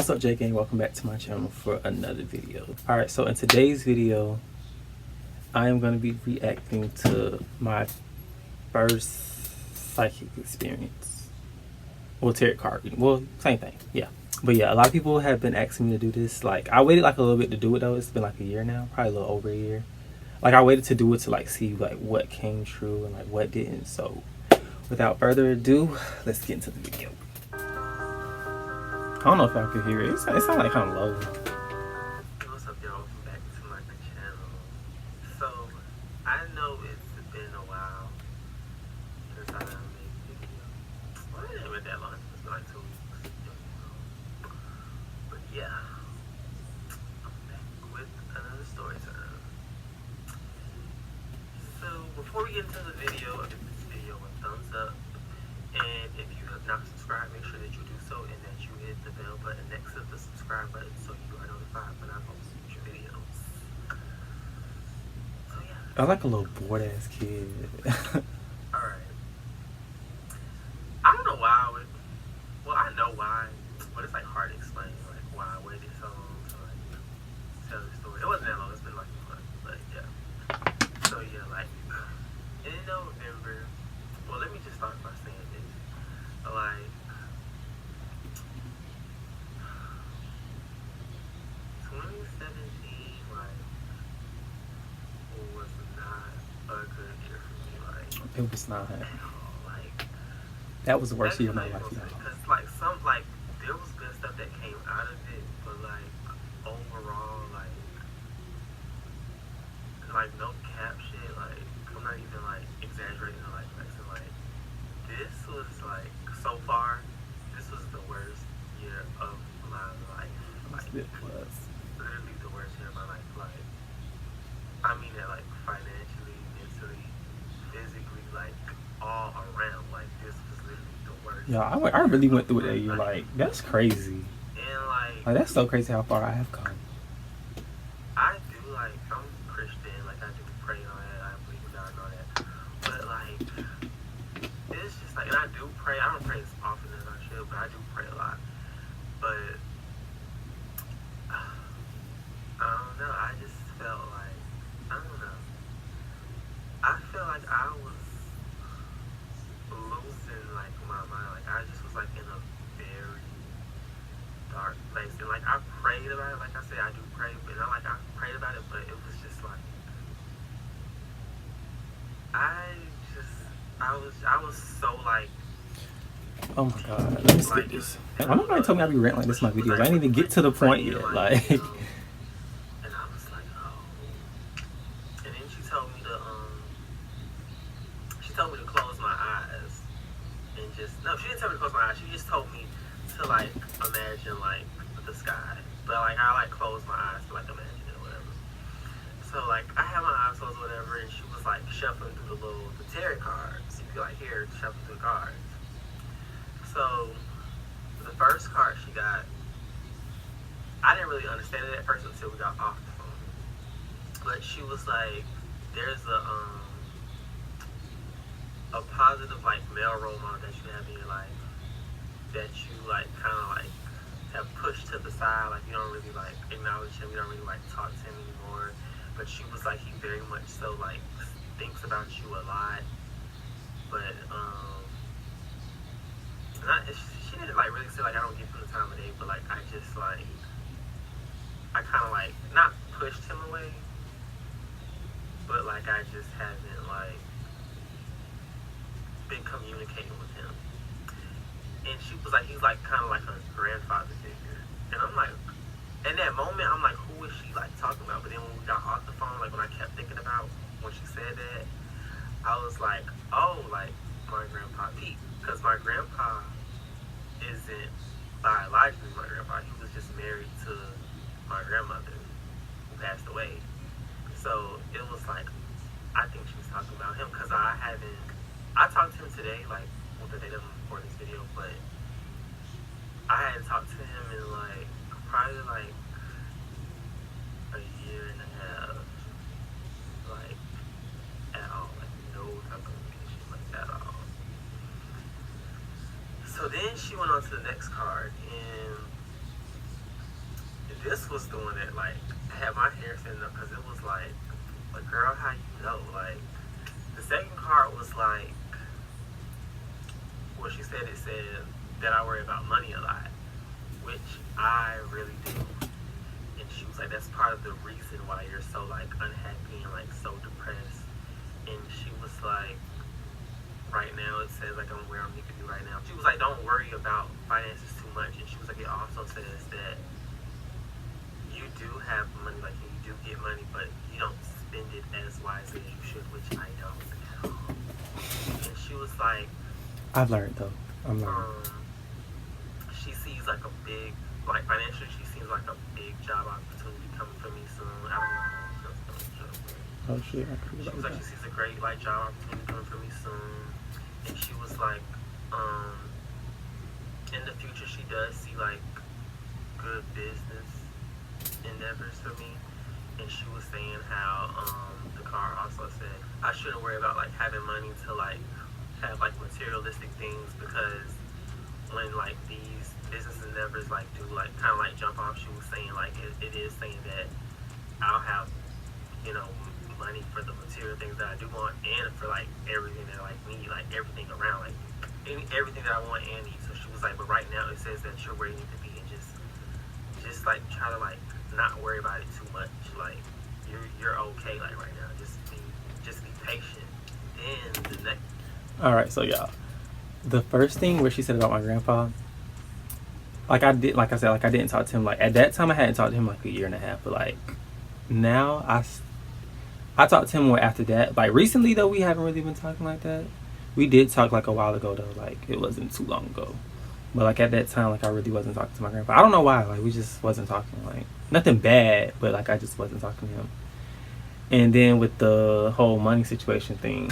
What's up, J Gang? Welcome back to my channel for another video. Alright, so in today's video, I am going to be reacting to my first psychic experience. Well, tarot card reading. Well, same thing. Yeah. But yeah, a lot of people have been asking me to do this. Like, I waited like a little bit to do it though. It's been like a year now. Probably a little over a year. Like, I waited to do it to like see like what came true and like what didn't. So without further ado, let's get into the video. I don't know if y'all can hear it. It sounds like kind of low. What's up, y'all? Welcome back to my channel. So, I know it's been a while since I made a video. Well, it ain't been that long. It's been like 2 weeks. But yeah, I'm back with another story time. So, before we get into the video, I'll give this video a thumbs up. And if you have not subscribed, make sure that you do so and that you hit the bell button next to the subscribe button so you are notified when I post future videos. So yeah. I like a little bored ass kid. Alright. I don't know why I would, well, I know why, but it's like hard to explain like why I waited so long to like tell the story. It wasn't that long, it's been like a month, but yeah. So yeah, like in November, well, let me just start by saying this. Like, was not a good year for me. Like, It was not. like That was the worst year of my life. Because there was good stuff that came out of it, but like overall, like no cap shit. Like, I'm not even like exaggerating or like flexing. Like, this was like so far, this was the worst year of my life. Like, It was literally the worst year of my life. Like, I mean that like financially, mentally, physically, like all around. Like, this was literally the worst. Yeah, I really went through it that year. Like, that's crazy. And like That's so crazy how far I have come. I do, like, I'm Christian, like I do pray and all that, I believe in God and all that. But like, it's just like, and I do pray. I don't pray as often as I should, but I do pray a lot. But I don't know. I just felt like, I don't know. I felt like I was losing like my mind. Like, I just was like in a very dark place. And like, I prayed about it. Like I said, I do pray, but not like I prayed about it, but it was just like, I was so like, Oh my god, let me skip this. Nobody told me I'd be ranting like this in my videos. I didn't even get to the point yet. Like, and I was like, oh. And then she told me to close my eyes and just, no, she didn't tell me to close my eyes. She just told me to like imagine like the sky, but like I like closed my eyes to like imagine it or whatever. So like I had my eyes closed or whatever, and she was like shuffling through the tarot cards. You could like hear her shuffling through the cards. So the first card she got, I didn't really understand it at first until we got off the phone. But she was like, there's a positive like male role model that you have in your life that you like kind of like have pushed to the side. Like, you don't really like acknowledge him, you don't really like talk to him anymore. But she was like, he very much so like thinks about you a lot. But she didn't like really say like I don't give him the time of day, but like I just like, I kind of like not pushed him away, but like I just haven't like been communicating with him. And she was like, he's like kind of like a grandfather figure. And I'm like, in that moment, I'm like, who is she like talking about? But then when we got off the phone, like when I kept thinking about when she said that, I was like, oh, like my grandpa Pete. Because my grandpa isn't biologically my grandpa. He was just married to my grandmother who passed away. So it was like, I think she was talking about him, because I talked to him today, like on the day that I'm recording this video, but I hadn't talked to him in like probably like a year and a half, like at all, like no type of communication, like at all. So then she went on to the next card, and this was the one that like had my hair standing up because it was like, girl, how you know? Like, the second card was like, well, she said it said that I worry about money a lot, which I really do. And she was like, that's part of the reason why you're so like unhappy and like so depressed. And she was like, right now it says like I'm where I'm need to be right now. She was like, don't worry about finances too much. And she was like, it also says that you do have money, like you do get money, but you don't spend it as wisely as you should, which I don't at all. And she was like, I've learned though. I'm learning. She sees like a big, like financially, she sees like a big job opportunity coming for me soon. I don't know. Oh shit! I could She was like, she sees a great like job opportunity coming for me soon, and she was like, in the future she does see like good business endeavors for me. And she was saying how the card also said I shouldn't worry about like having money to like have like materialistic things, because when like these business endeavors like do like kind of like jump off, she was saying like it is saying that I'll have, you know, money for the material things that I do want and for like everything that I like need, like everything around, like everything that I want and need. So she was like, but right now it says that you're where you need to be, and just like try to like not worry about it too much. Like you're okay like right now. Just be patient. Then the next. All right, so y'all, the first thing where she said about my grandpa, like I said, like I didn't talk to him. Like at that time, I hadn't talked to him like a year and a half. But like now, I talked to him more after that. Like recently though, we haven't really been talking like that. We did talk like a while ago though. Like it wasn't too long ago. But like at that time, like I really wasn't talking to my grandpa. I don't know why. Like we just wasn't talking. Like nothing bad, but like I just wasn't talking to him. And then with the whole money situation thing,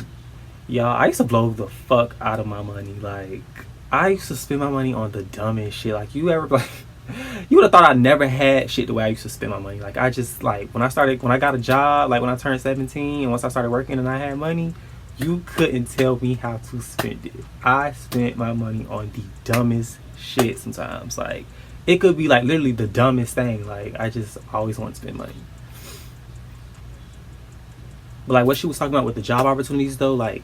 y'all, I used to blow the fuck out of my money. Like I used to spend my money on the dumbest shit. Like you ever like, you would have thought I never had shit the way I used to spend my money. Like I just like when I got a job, like when I turned 17, and once I started working and I had money, you couldn't tell me how to spend it. I spent my money on the dumbest shit sometimes. Like it could be like literally the dumbest thing. Like I just always want to spend money. But like what she was talking about with the job opportunities though, like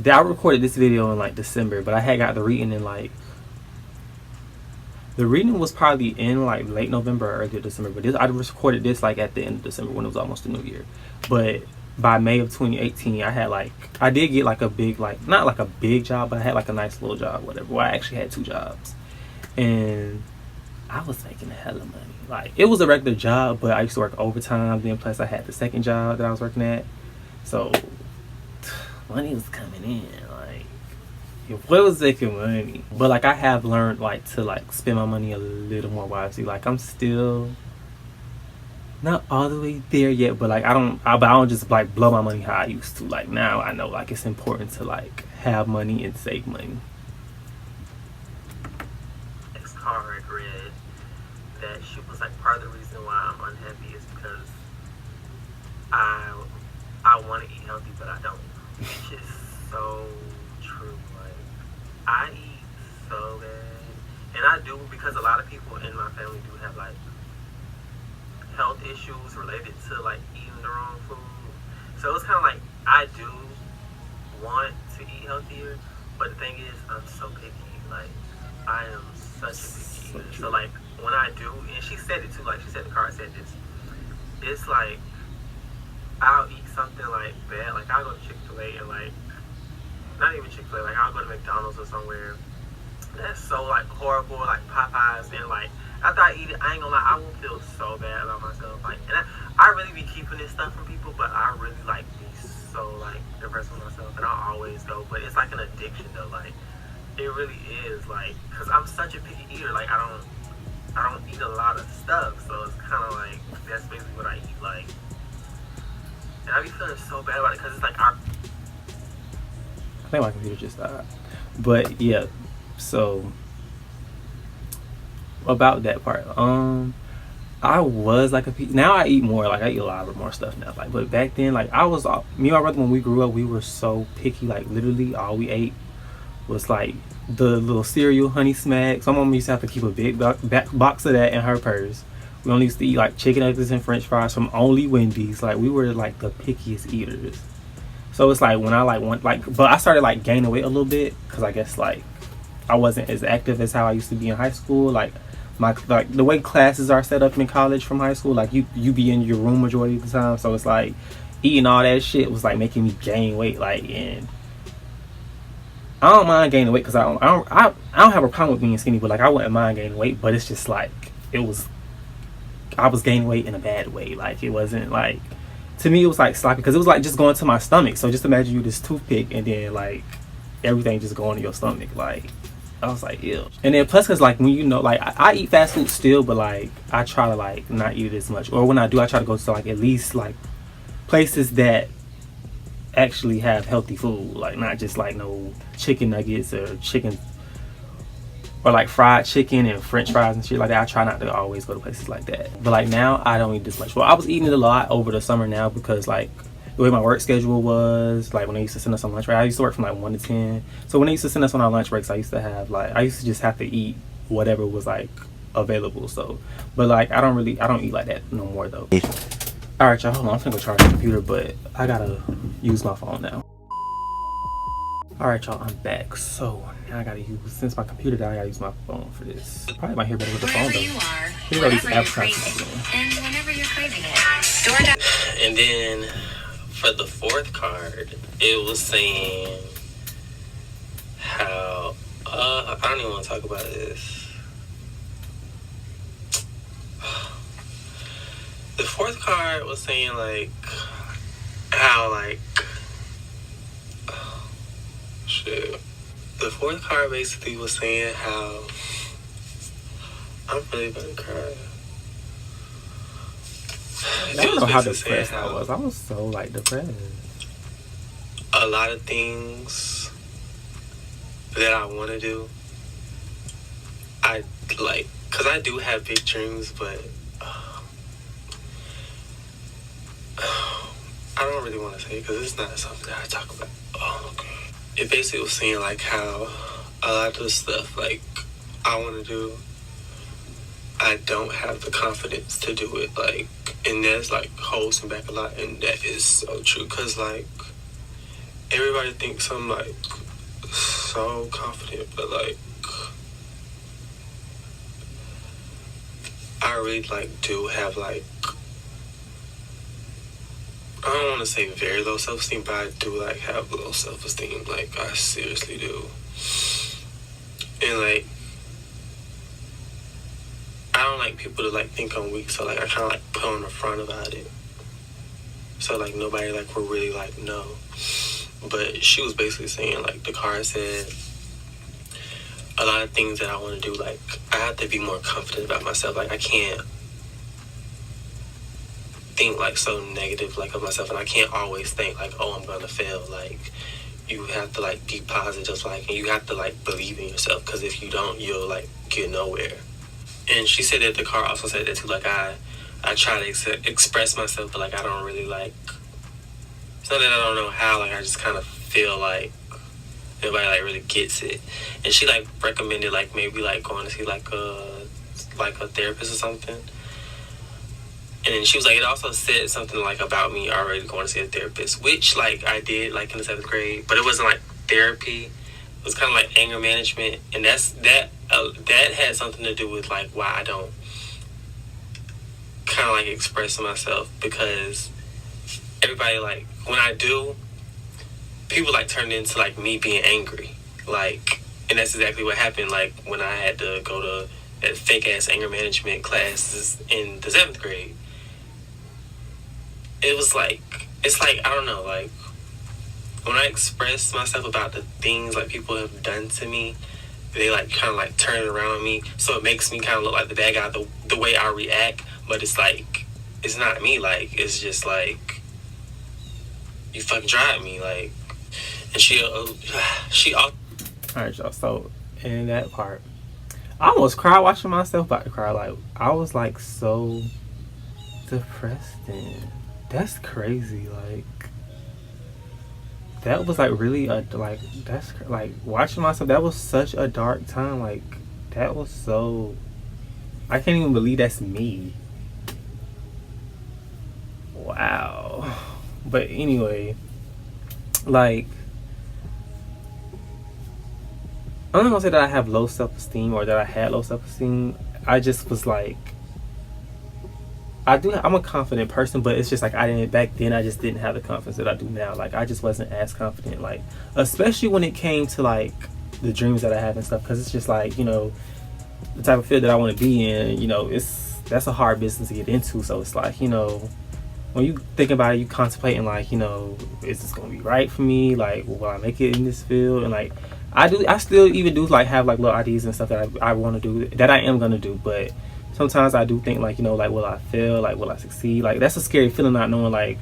I recorded this video in like December, but I had got the reading in like, the reading was probably in like late November or early December, but I recorded this like at the end of December when it was almost the new year. But by May of 2018, I did get like a big, like not like a big job, but I had like a nice little job, whatever. Well, I actually had 2 jobs, and I was making a hell of money. Like it was a regular job, but I used to work overtime. Then plus I had the second job that I was working at, so money was coming in. Like it was making money. But like I have learned like to like spend my money a little more wisely. Like I'm still not all the way there yet, but like I don't just like blow my money how I used to. Like now I know like it's important to like have money and save money. Next card read that she was like, part of the reason why I'm unhappy is because I want to eat healthy, but I don't. Which is so true. Like I eat so bad, and I do, because a lot of people in my family do have like health issues related to like eating the wrong food. So it's kind of like I do want to eat healthier, but the thing is I'm so picky. Like I am such a picky eater. So like when I do, and she said it too, like she said, the card said this, it's like I'll eat something like bad, like I'll go to Chick-fil-A and like, not even Chick-fil-A, like I'll go to McDonald's or somewhere that's so like horrible, like Popeyes, and like after I eat it, I ain't gonna lie, I will feel so bad about myself. Like, and I really be keeping this stuff from people, but I really like be so like depressed with myself, and I'll always go. But it's like an addiction though. Like it really is, like, cause I'm such a picky eater. Like I don't eat a lot of stuff, so it's kind of like that's basically what I eat. Like, and I be feeling so bad about it, cause it's like I think my computer just died. But yeah, so about that part, I was like now I eat more. Like I eat a lot more stuff now. Like, but back then, like I was, me and my brother, when we grew up, we were so picky. Like literally, all we ate was like the little cereal, Honey Smacks. My mom used to have to keep a big box of that in her purse, We only used to eat like chicken nuggets and French fries from only Wendy's. Like we were like the pickiest eaters. So it's like when I like went like, but I started like gaining weight a little bit because I guess like I wasn't as active as how I used to be in high school. Like my like the way classes are set up in college from high school, like you be in your room majority of the time. So it's like eating all that shit was like making me gain weight. Like, and I don't mind gaining weight because I don't have a problem with being skinny, but like I wouldn't mind gaining weight. But it's just like I was gaining weight in a bad way. Like it wasn't like, to me it was like sloppy because it was like just going to my stomach. So just imagine you this toothpick and then like everything just going to your stomach. Like I was like, ew. And then plus because like when you know, like I eat fast food still, but like I try to like not eat it as much. Or when I do, I try to go to like at least like places that actually have healthy food, like not just like no chicken nuggets or chicken or like fried chicken and French fries and shit like that. I try not to always go to places like that. But like now I don't eat this much. Well, I was eating it a lot over the summer now because like the way my work schedule was, like when they used to send us on lunch break, I used to work from like 1 to 10. So when they used to send us on our lunch breaks, I used to just have to eat whatever was like available. So, but like I don't eat like that no more though. Alright y'all, hold on, I'm finna go charge the computer, but I gotta use my phone now. Alright y'all, I'm back. So now I gotta use, since my computer died, I gotta use my phone for this. Probably might hear better with the phone though. Here go these apps. And whenever you're craving it. And then for the fourth card, it was saying how I don't even want to talk about this. The fourth card was saying like how like shit. The fourth card basically was saying how I'm really about to cry. I don't know how depressed I was. I was so like depressed. A lot of things that I want to do, I like, cause I do have big dreams, but I don't really want to say it because it's not something that I talk about. Oh, okay. It basically was saying like how a lot of the stuff like I want to do, I don't have the confidence to do it. Like, and that's like holds me back a lot, and that is so true. Cause like everybody thinks I'm like so confident, but like I really like do have like, I don't want to say very low self-esteem, but I do like have low self-esteem. Like I seriously do. And like I don't like people to like think I'm weak, so like I kind of like put on the front about it, so like nobody like will really like know. But she was basically saying like the card said a lot of things that I want to do, like I have to be more confident about myself. Like I can't think like so negative like of myself, and I can't always think like, oh, I'm gonna fail. Like you have to like be positive, like, and you have to like believe in yourself, because if you don't, you'll like get nowhere. And she said that the card also said that too, like I try to express myself, but like I don't really like, it's not that I don't know how, like I just kind of feel like nobody like really gets it. And she like recommended like maybe like going to see like a therapist or something. And then she was like, it also said something like about me already going to see a therapist, which like I did like in the 7th grade, but it wasn't like therapy. It was kind of like anger management, and that had something to do with like why I don't kind of like express myself, because everybody like when I do, people like turned into like me being angry, like, and that's exactly what happened. Like when I had to go to that fake ass anger management classes in the 7th grade, it was like, it's like, I don't know, like when I express myself about the things like people have done to me, they like kind of like turn it around on me, so it makes me kind of look like the bad guy the way I react. But it's like, it's not me, like it's just like you fucking drive me, like. And she all right y'all, so in that part I almost cried watching myself about to cry. Like I was like so depressed, and that's crazy. Like that was like really that's like watching myself, that was such a dark time. Like that was so, I can't even believe that's me. But anyway, like, I'm not gonna say that I have low self-esteem or that I had low self-esteem. I just was like, I'm a confident person, but it's just like back then I just didn't have the confidence that I do now. Like, I just wasn't as confident, like, especially when it came to like the dreams that I have and stuff, because it's just like, you know, the type of field that I want to be in, you know, that's a hard business to get into. So it's like, you know, when you think about it, you contemplating like, you know, is this gonna be right for me? Like, will I make it in this field? And like, I still even do like have like little ideas and stuff that I want to do, that I am gonna do, but sometimes I do think like, you know, like, will I fail? Like, will I succeed? Like, that's a scary feeling, not knowing like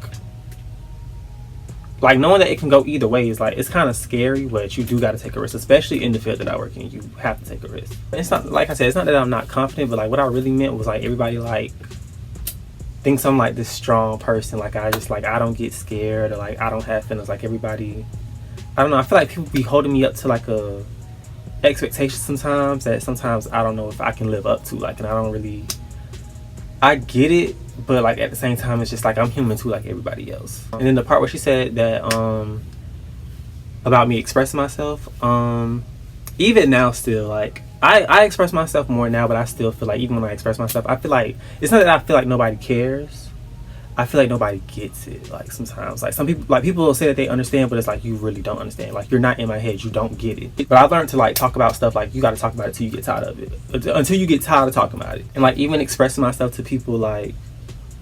knowing that it can go either way is like, it's kind of scary, but you do got to take a risk, especially in the field that I work in. You have to take a risk. It's not, like I said, it's not that I'm not confident, but like what I really meant was like, everybody like thinks I'm like this strong person. Like, I don't get scared, or like I don't have feelings. Like, everybody, I don't know, I feel like people be holding me up to like a expectation sometimes that sometimes I don't know if I can live up to. Like, and I get it, but like at the same time, it's just like I'm human too, like everybody else. And then the part where she said that about me expressing myself, even now still, like I express myself more now, but I still feel like even when I express myself, I feel like it's not that I feel like nobody cares. I feel like nobody gets it. Like, sometimes, like, some people, like, people will say that they understand, but it's like, you really don't understand. Like, you're not in my head, you don't get it. But I've learned to like talk about stuff, like, you got to talk about it till you get tired of it, until you get tired of talking about it. And like, even expressing myself to people like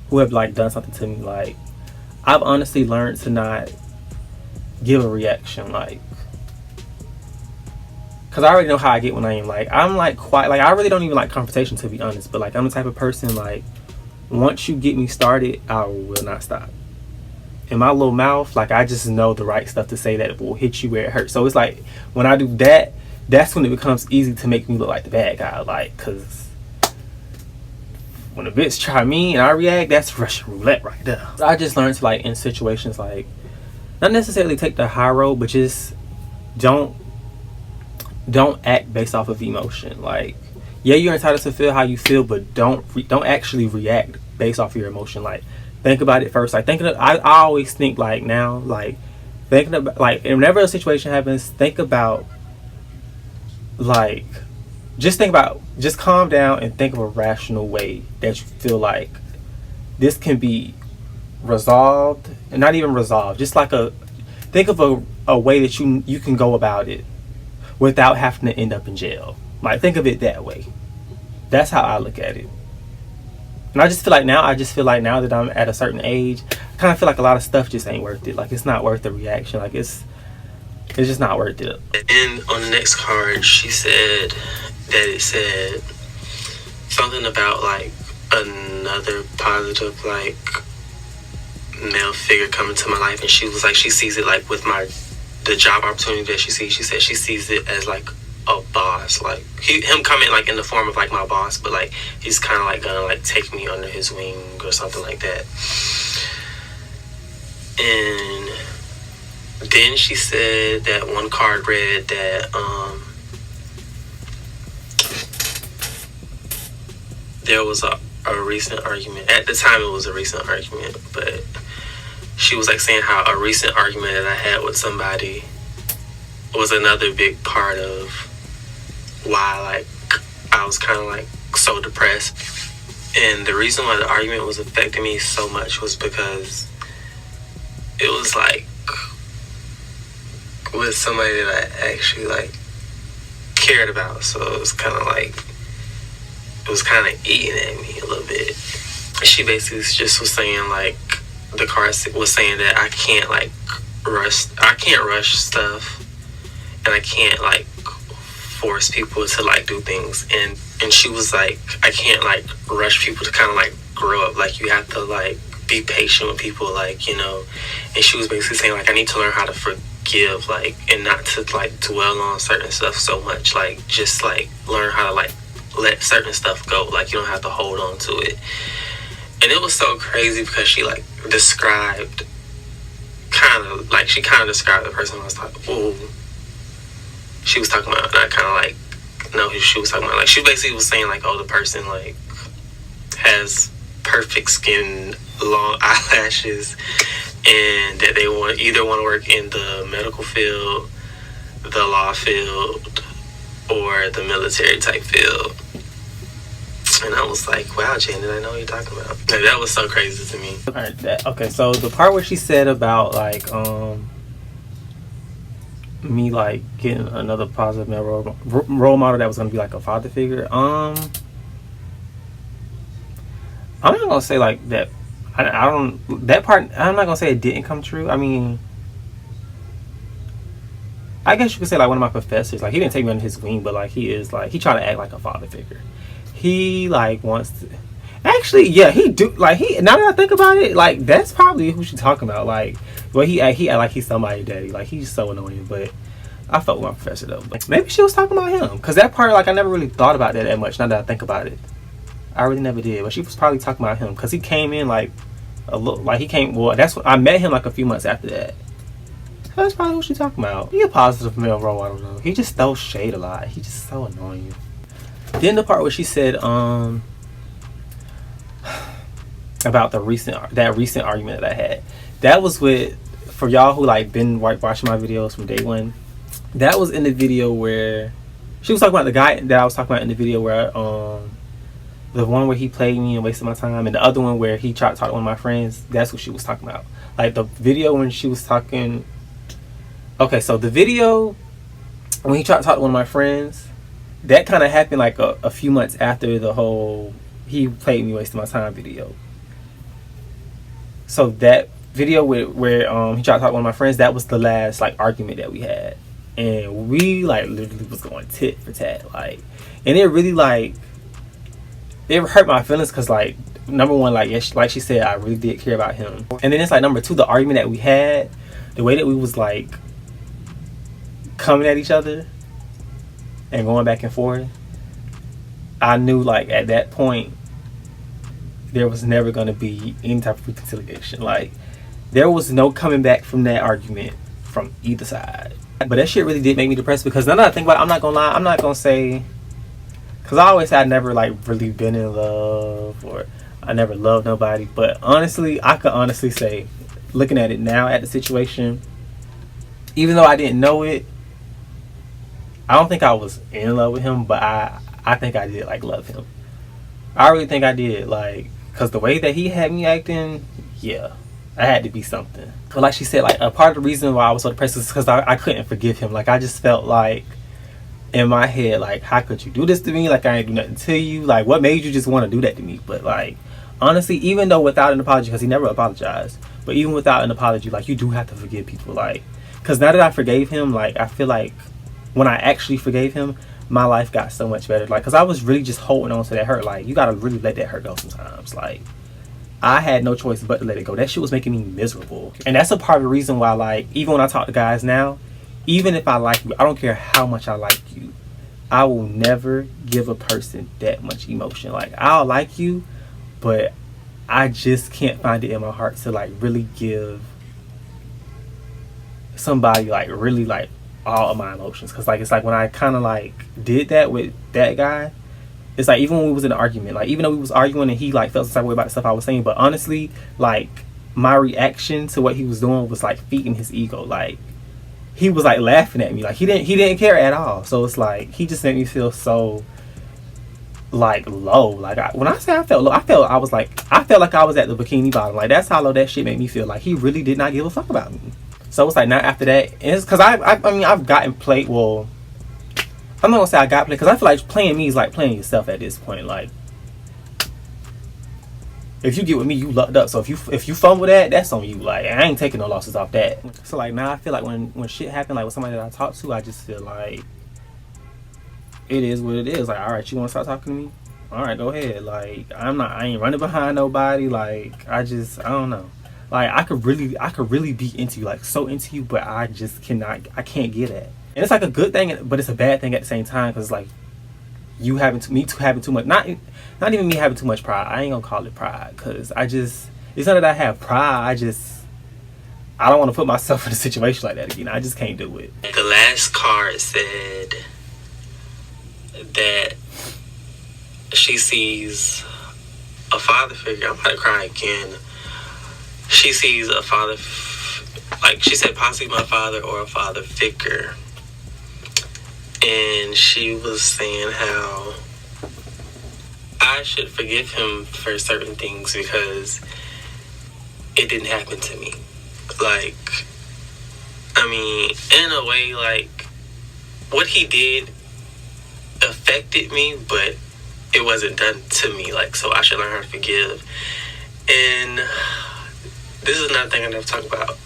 who have like done something to me, like, I've honestly learned to not give a reaction, like, because I already know how I get when I am like, I'm like quiet. Like, I really don't even like confrontation, to be honest, but like, I'm the type of person, like, once you get me started, I will not stop. In my little mouth, like, I just know the right stuff to say that will hit you where it hurts. So it's like, when I do that, that's when it becomes easy to make me look like the bad guy. Like, because when a bitch try me and I react, that's Russian roulette right there. I just learned to, like, in situations, like, not necessarily take the high road, but just don't act based off of emotion. Like, yeah, you're entitled to feel how you feel, but don't actually react based off your emotion. Like, think about it first. Like, I always think, like, now, like, thinking about, like, whenever a situation happens, think about, like, just calm down and think of a rational way that you feel like this can be resolved, and not even resolved, just like think of a way that you can go about it without having to end up in jail. Like, think of it that way. That's how I look at it. And I just feel like now that I'm at a certain age, I kind of feel like a lot of stuff just ain't worth it. Like, it's not worth the reaction. Like, it's just not worth it. And on the next card, she said that it said something about like another positive like male figure coming to my life, and she was like, she sees it like with the job opportunity that she sees. She said she sees it as like a boss, like him coming like in the form of like my boss, but like he's kind of like gonna like take me under his wing or something like that. And then she said that one card read that there was a recent argument. At the time it was a recent argument, but she was like saying how a recent argument that I had with somebody was another big part of why like I was kind of like so depressed. And the reason why the argument was affecting me so much was because it was like with somebody that I actually like cared about. So it was kind of eating at me a little bit. She basically just was saying like, the card was saying that I can't rush stuff, and I can't like force people to like do things, and she was like, I can't like rush people to kind of like grow up. Like, you have to like be patient with people, like, you know. And she was basically saying like, I need to learn how to forgive, like, and not to like dwell on certain stuff so much. Like, just like learn how to like let certain stuff go. Like, you don't have to hold on to it. And it was so crazy because she like described the person I was talking. Ooh, she was talking about, not kind of like, no, she was talking about like, she basically was saying like, oh, the person like has perfect skin, long eyelashes, and that they want to work in the medical field, the law field, or the military type field. And I was like, wow, Janet, I know what you're talking about. Like, that was so crazy to me. Okay, so the part where she said about like me like getting another positive male role model that was gonna be like a father figure. I'm not gonna say like that. I don't, that part. I'm not gonna say it didn't come true. I mean, I guess you could say like one of my professors, like he didn't take me under his wing, but like he is like, he tried to act like a father figure. He like wants to, actually, yeah, he do, like he, now that I think about it, like that's probably who she's talking about. Like, well, he act like he's somebody's daddy. Like he's so annoying, but I felt with my professor though. Like, maybe she was talking about him, because that part, like I never really thought about that much. Now that I think about it, I really never did. But she was probably talking about him, because he came in like a little, like he came, well, that's when I met him like a few months after that. So that's probably what she's talking about. He a positive male role model though. He just throws shade a lot. He just so annoying. Then the part where she said about that recent argument that I had, that was with, for y'all who like been watching my videos from day one, that was in the video where she was talking about the guy that I was talking about in the video, where the one where he played me and wasted my time, and the other one where he tried to talk to one of my friends. That's what she was talking about. Like the video when she was talking, okay, so the video when he tried to talk to one of my friends, that kind of happened like a few months after the whole he played me wasting my time video. So that video where he tried to talk to one of my friends, that was the last like argument that we had, and we like literally was going tit for tat, like, and it really like, it hurt my feelings, because like, number one, like, yes, like she said, I really did care about him, and then it's like number two, the argument that we had, the way that we was like coming at each other and going back and forth, I knew like at that point there was never going to be any type of reconciliation. Like there was no coming back from that argument from either side. But that shit really did make me depressed, because now that I think about it, I'm not gonna lie, I'm not gonna say, because I always say I never like really been in love, or I never loved nobody, but honestly, I could honestly say, looking at it now at the situation, even though I didn't know it, I don't think I was in love with him, but I think I did like love him. I really think I did, like, because the way that he had me acting, yeah, I had to be something. But like she said, like a part of the reason why I was so depressed is because I couldn't forgive him. Like I just felt like in my head, like, how could you do this to me? Like I ain't do nothing to you. Like what made you just want to do that to me? But like honestly, even though without an apology, because he never apologized, but even without an apology, like you do have to forgive people. Like, because now that I forgave him, like I feel like when I actually forgave him, my life got so much better. Like, because I was really just holding on to that hurt. Like, you gotta really let that hurt go sometimes. Like, I had no choice but to let it go. That shit was making me miserable. And that's a part of the reason why, like, even when I talk to guys now, even if I like you, I don't care how much I like you, I will never give a person that much emotion. Like, I'll like you, but I just can't find it in my heart to, like, really give somebody, like, really, like, all of my emotions. Because like, it's like when I kind of like did that with that guy, it's like even when we was in an argument, like even though we was arguing and he like felt some type of way about the stuff I was saying, but honestly, like my reaction to what he was doing was like feeding his ego. Like he was like laughing at me, like he didn't care at all. So it's like he just made me feel so like low. Like when I say I felt low, I felt like I was at the bikini bottom. Like that's how low that shit made me feel. Like he really did not give a fuck about me. So it's like now after that, and it's because I mean I've gotten played. Well, I'm not gonna say I got played, because I feel like playing me is like playing yourself at this point. Like if you get with me, you lucked up. So if you fumble that, that's on you. Like I ain't taking no losses off that. So like now I feel like when shit happen, like with somebody that I talk to, I just feel like it is what it is. Like all right, you want to start talking to me? All right, go ahead. Like I ain't running behind nobody. Like I don't know. Like I could really be into you, like so into you, but I just can't get it. And it's like a good thing, but it's a bad thing at the same time, because like you having too much, not even me having too much pride. I ain't gonna call it pride, because it's not that I have pride. I don't want to put myself in a situation like that again. I just can't do it. The last card said that she sees a father figure. I'm about to cry again. she sees a father, like she said, possibly my father or a father figure. And she was saying how I should forgive him for certain things because it didn't happen to me. Like, I mean, in a way, like, what he did affected me, but it wasn't done to me. Like, so I should learn how to forgive. And this is another thing I never talk about.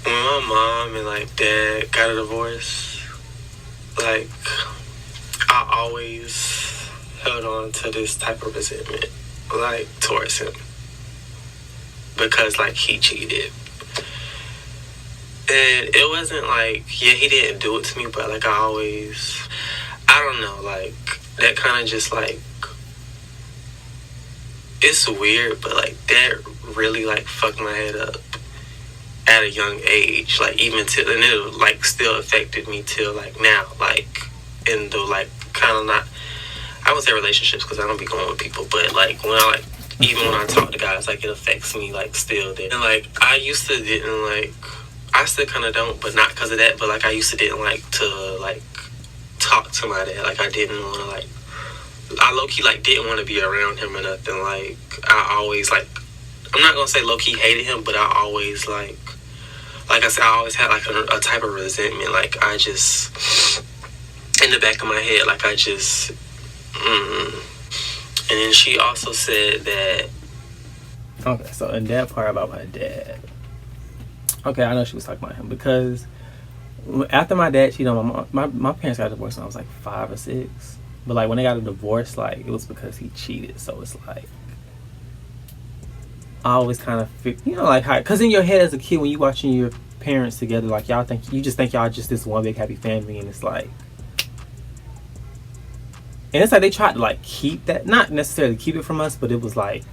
When my mom and, like, dad got a divorce, like, I always held on to this type of resentment, like, towards him. Because, like, he cheated. And it wasn't like, yeah, he didn't do it to me, but, like, I don't know, like, that kind of just, like, it's weird, but, like, that really, like, fucked my head up at a young age, like, even till, and it, like, still affected me till, like, now, like, in the, like, kind of not, I would say relationships, because I don't be going with people, but, like, when I, like, even when I talk to guys, like, it affects me, like, still. And, like, I used to didn't, like, I still kind of don't, but not because of that, but, like, I used to didn't like to, like, talk to my dad. Like, I didn't want to, like, I low-key, like, didn't want to be around him or nothing. Like, I always, like, I'm not going to say low-key hated him, but I always, like I said, I always had, like, a type of resentment. Like, I just, in the back of my head, like, I just, And then she also said that. Okay, so in that part about my dad. Okay, I know she was talking about him because after my dad cheated on my parents got divorced when I was like 5 or 6. But like when they got a divorce, like it was because he cheated. So it's like I always kind of, you know, like how, because in your head as a kid when you watching your parents together, like y'all think you just this one big happy family, and it's like. And it's like they tried to like keep that, not necessarily keep it from us, but it was like,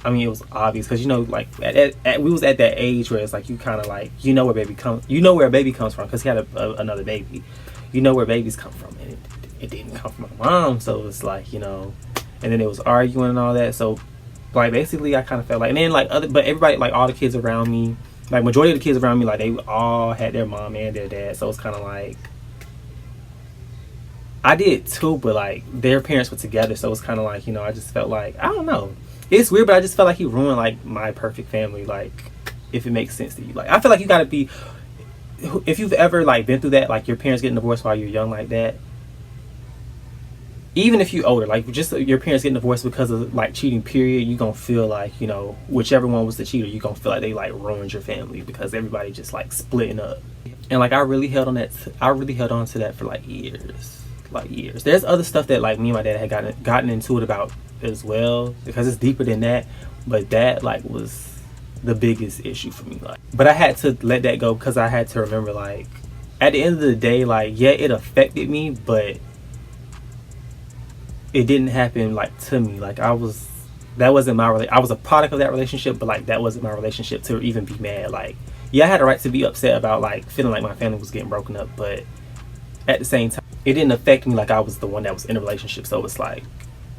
I mean, it was obvious because you know, like we was at that age where it's like you kind of like you know where a baby comes from because he had another baby, you know where babies come from, and it didn't come from my mom, so it's like, you know, and then it was arguing and all that, so like basically I kind of felt like, and then like but everybody, like all the kids around me, like majority of the kids around me, like they all had their mom and their dad, so it's kind of like. I did too, but like their parents were together, so it's kind of like, you know, I just felt like, I don't know, it's weird, but I just felt like he ruined like my perfect family, like if it makes sense to you. Like I feel like you gotta be, if you've ever like been through that, like your parents getting divorced while you're young like that, even if you're older, like just your parents getting divorced because of like cheating period, you gonna feel like, you know, whichever one was the cheater, you gonna feel like they like ruined your family because everybody just like splitting up. And like I really held on to that for like years. There's other stuff that like me and my dad had gotten into it about as well, because it's deeper than that, but that like was the biggest issue for me. Like, but I had to let that go because I had to remember, like, at the end of the day, like, yeah, it affected me, but it didn't happen like to me. Like I was a product of that relationship, but like that wasn't my relationship to even be mad. Like, yeah, I had a right to be upset about like feeling like my family was getting broken up, but at the same time, it didn't affect me like I was the one that was in a relationship. So it's like,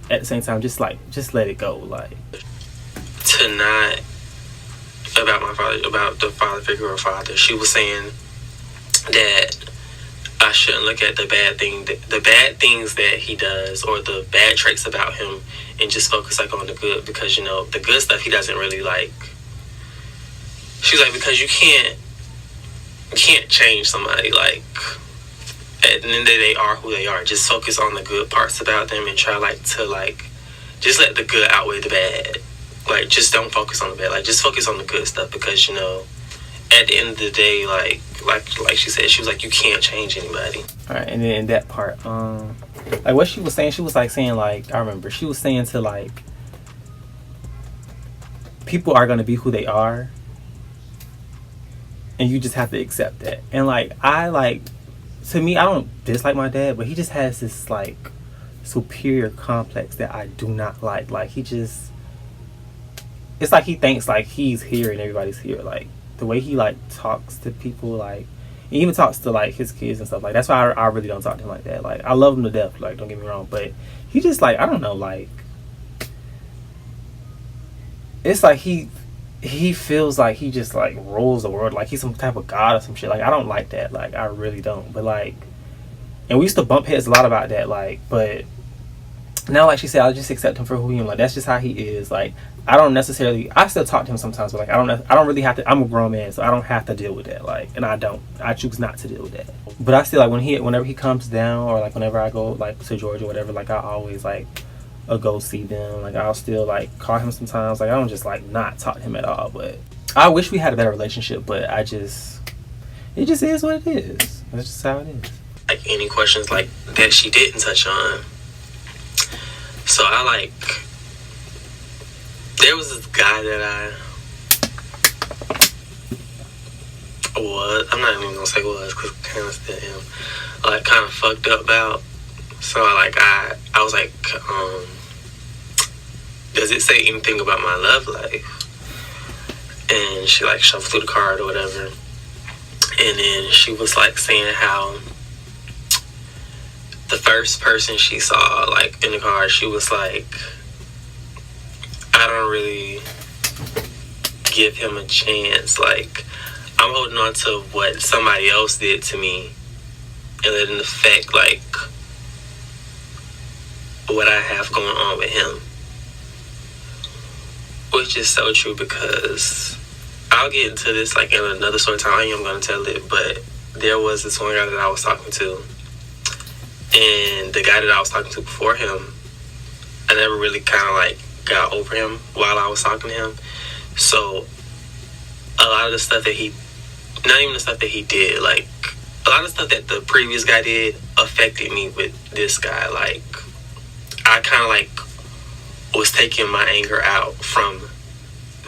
at the same time, just let it go. Like, To not, about my father, about the father figure or father, she was saying that I shouldn't look at the bad things that he does, or the bad traits about him, and just focus like on the good, because, you know, the good stuff he doesn't really like. She's like, because you can't change somebody. Like, at the end of the day, they are who they are. Just focus on the good parts about them and try to just let the good outweigh the bad. Like, just don't focus on the bad. Like, just focus on the good stuff, because, you know, at the end of the day, like she said, she was like, you can't change anybody. All right, and then in that part, like what she was saying, like, I remember she was saying to like, people are gonna be who they are, and you just have to accept that. And like, to me, I don't dislike my dad, but he just has this like superior complex that I do not like. Like it's like he thinks like he's here and everybody's here. Like the way he like talks to people, like he even talks to like his kids and stuff. Like that's why I really don't talk to him like that. Like I love him to death. Like don't get me wrong, but he just like, I don't know, like it's like he he feels like he just like rules the world, like he's some type of god or some shit. Like I don't like that. Like I really don't. But like, and we used to bump heads a lot about that. Like, but now, like she said, I just accept him for who he is. Like that's just how he is. Like I don't necessarily. I still talk to him sometimes, but like I don't really have to. I'm a grown man, so I don't have to deal with that. Like, and I don't. I choose not to deal with that. But I still like whenever he comes down, or like whenever I go like to Georgia or whatever. Like I always like go see them. Like I'll still like call him sometimes. Like I don't just like not talk to him at all. But I wish we had a better relationship. But it just is what it is. That's just how it is. Like any questions like that she didn't touch on. So I like, there was this guy that I'm not even gonna say was, because I kind of still him, like kind of fucked up about. So like I was like, does it say anything about my love life? And she like shuffled through the card or whatever. And then she was like saying how the first person she saw like in the car, she was like, I don't really give him a chance. Like I'm holding on to what somebody else did to me and letting it affect like what I have going on with him. Which is so true, because I'll get into this like in another sort of time. I am going to tell it, but there was this one guy that I was talking to. And the guy that I was talking to before him, I never really kind of like got over him while I was talking to him. So a lot of the stuff that not even the stuff that he did, like a lot of stuff that the previous guy did affected me with this guy. Like I kind of like was taking my anger out from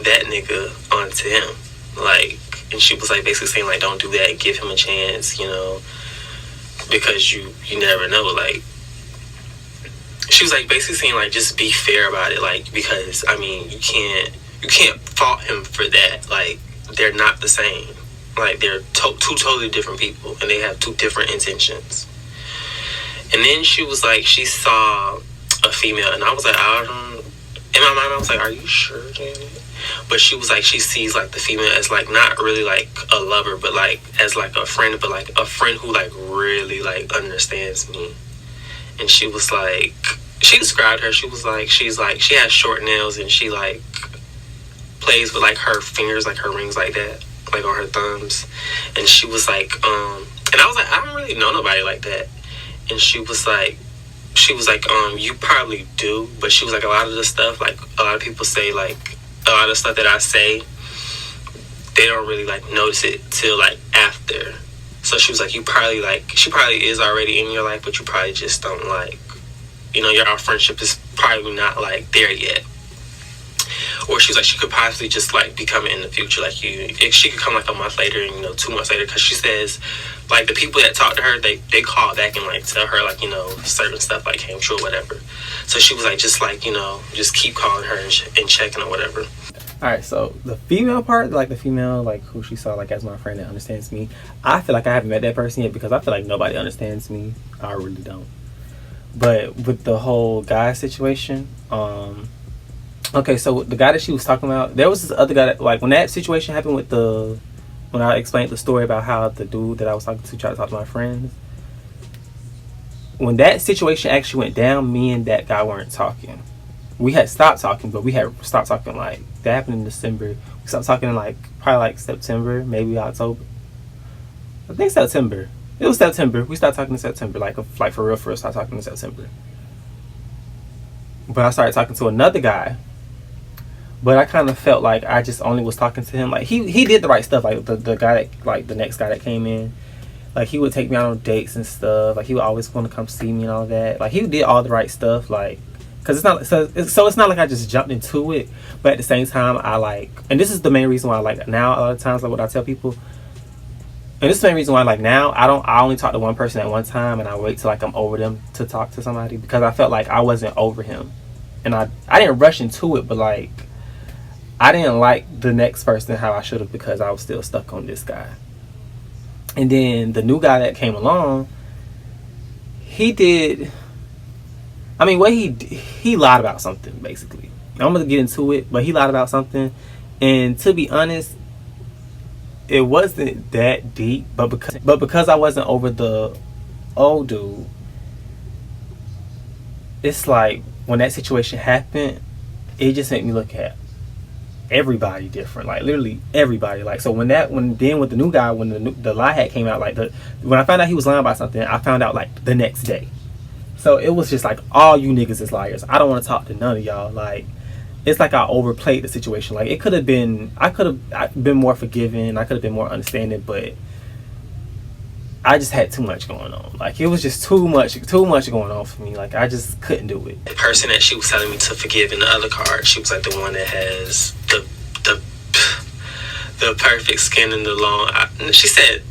that nigga onto him. Like, and she was like basically saying like, don't do that, give him a chance, you know, because you never know. Like she was like basically saying like, just be fair about it, like, because I mean you can't fault him for that. Like they're not the same. Like they're two totally different people, and they have two different intentions. And then she was like, she saw a female, and I was like, in my mind I was like, are you sure, Janet? But she was like, she sees like the female as like not really like a lover, but like as like a friend, but like a friend who like really like understands me. And she was like, she described her, she was like, she has short nails, and she like plays with like her fingers, like her rings like that, like on her thumbs. And she was like, and I was like, I don't really know nobody like that. And she was like, you probably do, but she was like, a lot of the stuff, like a lot of people say, like a lot of stuff that I say, they don't really like notice it till like after. So she was like, she probably is already in your life, but you probably just don't like, you know, our friendship is probably not like there yet. Or she was like, she could possibly just like be coming in the future, like she could come like a month later, and, you know, 2 months later, because she says like the people that talk to her, they call back and like tell her like, you know, certain stuff like came true or whatever. So she was like, just like, you know, just keep calling her and checking or whatever. All right, so the female part, like the female like who she saw like as my friend that understands me, I feel like I haven't met that person yet, because I feel like nobody understands me. I really don't. But with the whole guy situation, okay, so the guy that she was talking about, there was this other guy that, like, when that situation happened when I explained the story about how the dude that I was talking to tried to talk to my friends, when that situation actually went down, me and that guy weren't talking. We had stopped talking, but we had stopped talking, like, that happened in December. We stopped talking in, like, probably, like, September, maybe October. I think September. It was September. We stopped talking in September, like for real, stopped talking in September. But I started talking to another guy. But I kind of felt like I just only was talking to him. Like, he did the right stuff. Like, the guy that, like, the next guy that came in, like, he would take me out on dates and stuff. Like, he would always want to come see me and all that. Like, he did all the right stuff. Like, because it's not, so it's not like I just jumped into it. But at the same time, I, like, and this is the main reason why, like, now, a lot of times, like, what I tell people, and this is the main reason why, like, now, I only talk to one person at one time, and I wait till, like, I'm over them to talk to somebody, because I felt like I wasn't over him. And I didn't rush into it, but, like, I didn't like the next person how I should have, because I was still stuck on this guy. And then the new guy that came along, he did, I mean, what he lied about something, basically. I'm going to get into it, but he lied about something, And to be honest, it wasn't that deep, but because I wasn't over the old dude, it's like when that situation happened, it just made me look at everybody different, like literally everybody. Like, so when with the new guy, when the lie hat came out, like when I found out he was lying about something, I found out like the next day. So it was just like, all you niggas is liars. I don't want to talk to none of y'all. Like, it's like I overplayed the situation. Like, I could have been more forgiving. I could have been more understanding, but I just had too much going on. Like, it was just too much going on for me. Like, I just couldn't do it. The person that she was telling me to forgive in the other card, she was like the one that has the perfect skin and the long. She said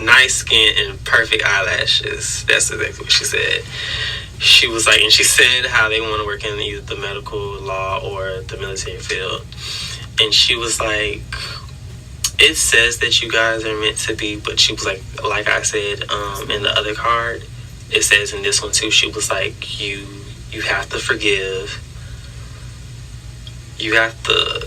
nice skin and perfect eyelashes. That's exactly what she said. She was like, and she said how they want to work in either the medical law or the military field. And she was like, it says that you guys are meant to be, but she was like I said, in the other card, it says in this one too, she was like, you have to forgive. You have to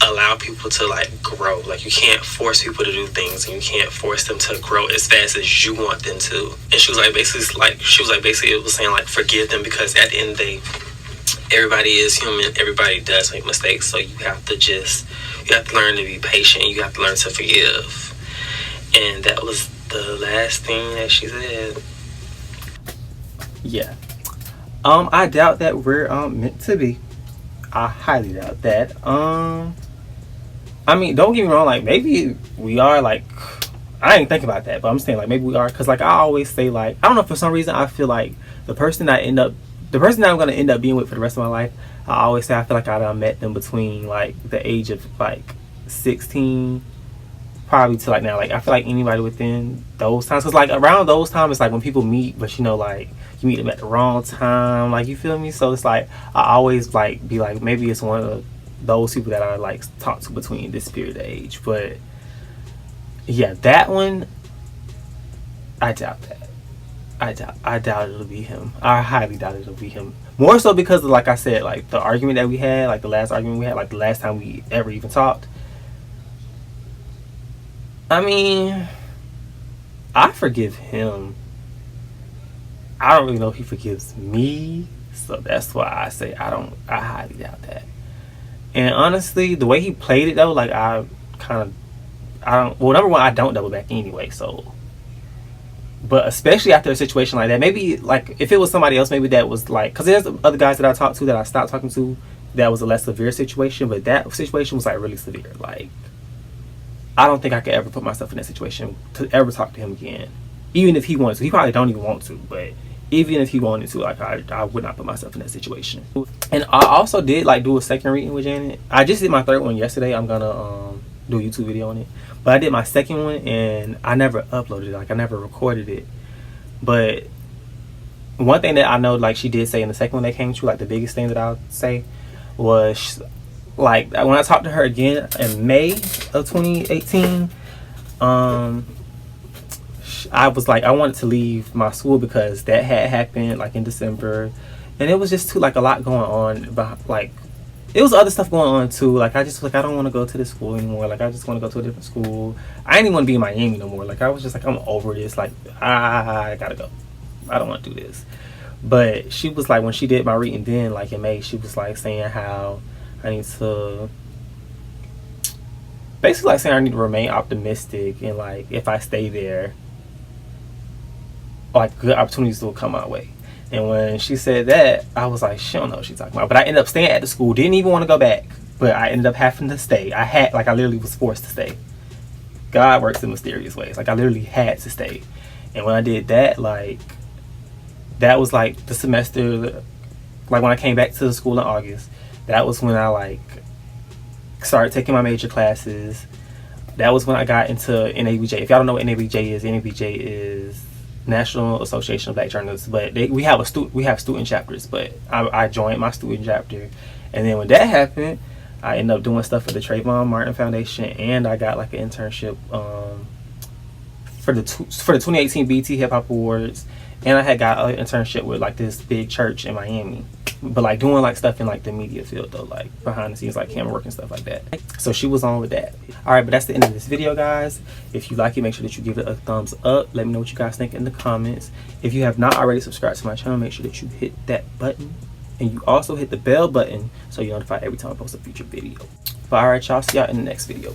allow people to like grow. Like, you can't force people to do things, and you can't force them to grow as fast as you want them to. And she was like, basically it was saying like, forgive them, because at the end of the day, everybody is human. Everybody does make mistakes. So you have to learn to be patient. You have to learn to forgive. And that was the last thing that she said. Yeah. I doubt that we're meant to be. I highly doubt that. I mean, don't get me wrong, like, maybe we are, like, I ain't think about that, but I'm saying, like, maybe we are, because, like, I always say, like, I don't know, for some reason, I feel like the person that I'm going to end up being with for the rest of my life, I always say I feel like I met them between, like, the age of, like, 16, probably to, like, now. Like, I feel like anybody within those times, because, like, around those times, it's like when people meet, but, you know, like, you meet them at the wrong time, like, you feel me? So it's like, I always, like, be like, maybe it's one of those people that I, like, talk to between this period of age. But, yeah, that one, I doubt that. I doubt it'll be him. I highly doubt it'll be him. More so because of, like I said, like, the argument that we had, like, the last argument we had, like, the last time we ever even talked. I mean, I forgive him. I don't really know if he forgives me, so that's why I say I highly doubt that. And honestly, the way he played it though, like, well, number one, I don't double back anyway, so. But especially after a situation like that, maybe, like, if it was somebody else, maybe that was, like, because there's other guys that I talked to that I stopped talking to that was a less severe situation, but that situation was, like, really severe. Like, I don't think I could ever put myself in that situation to ever talk to him again. Even if he wanted to. He probably don't even want to, but even if he wanted to, like, I would not put myself in that situation. And I also did, like, do a second reading with Janet. I just did my third one yesterday. I'm gonna do a YouTube video on it. But I did my second one, and I never uploaded it. Like, I never recorded it. But one thing that I know, like, she did say in the second one that came true, like, the biggest thing that I'll say was, like, when I talked to her again in May of 2018, I was like, I wanted to leave my school because that had happened, like, in December, and it was just too, like, a lot going on, but, like, it was other stuff going on too. Like, I just, like, I don't want to go to this school anymore. Like, I just want to go to a different school. I didn't even want to be in Miami no more. Like, I was just like, I'm over this. Like, I gotta go. I don't want to do this. But she was like, when she did my reading then, like, in May, she was like saying how I need to, basically, like, saying I need to remain optimistic, and, like, if I stay there, like, good opportunities will come my way. And when she said that, I was like, she don't know what she's talking about. But I ended up staying at the school. Didn't even want to go back. But I ended up having to stay. I literally was forced to stay. God works in mysterious ways. Like, I literally had to stay. And when I did that, like, that was, like, the semester, like, when I came back to the school in August, that was when I, like, started taking my major classes. That was when I got into NABJ. If y'all don't know what NABJ is National Association of Black Journalists, but we have student chapters, but I joined my student chapter, and then when that happened, I ended up doing stuff for the Trayvon Martin Foundation, and I got, like, an internship for the 2018 BET Hip Hop Awards, and I had got an internship with, like, this big church in Miami. but like doing like stuff in like the media field though, like behind the scenes, like camera work and stuff like that. So she was on with that. All right, but that's the end of this video, guys. If you like it, make sure that you give it a thumbs up. Let me know what you guys think in the comments. If you have not already subscribed to my channel, make sure that you hit that button, and you also hit the bell button so you're notified every time I post a future video. But all right, y'all, see y'all in the next video.